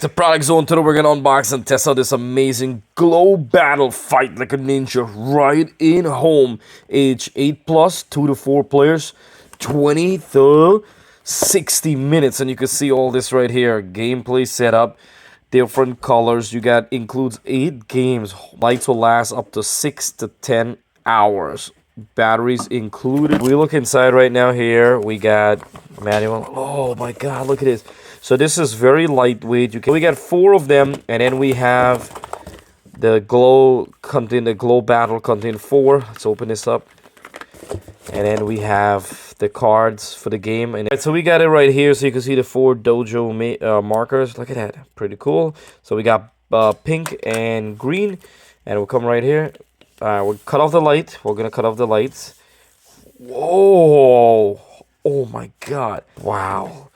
The product zone today we're gonna unbox and test out this amazing glow battle fight like a ninja right in home. Age 8 plus, 2 to 4 players, 20 to 60 minutes, and you can see all this right here. Gameplay setup, different colors. You got includes 8 games. Lights will last up to 6 to 10 hours. Batteries included. We look inside right now here. We got manual. Oh my god, look at this. So this is very lightweight. We got 4 of them, and then we have the glow battle contain 4. Let's open this up. And then we have the cards for the game. And so we got it right here, so you can see the 4 dojo markers. Look at that, pretty cool. So we got pink and green, and we'll come right here. We'll cut off the light. We're gonna cut off the lights. Whoa! Oh my god! Wow!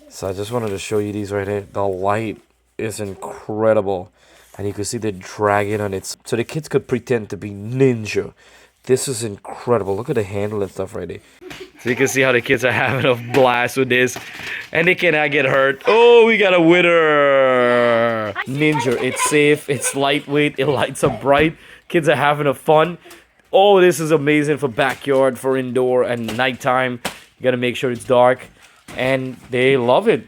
So I just wanted to show you these right here. The light is incredible, and you can see the dragon on it. So the kids could pretend to be ninja. This is incredible. Look at the handle and stuff right there. So you can see how the kids are having a blast with this, and they cannot get hurt. Oh, we got a winner! Ninja. It's safe. It's lightweight. It lights up bright. Kids are having a fun. Oh, this is amazing for backyard, for indoor, and nighttime. You gotta make sure it's dark, and they love it.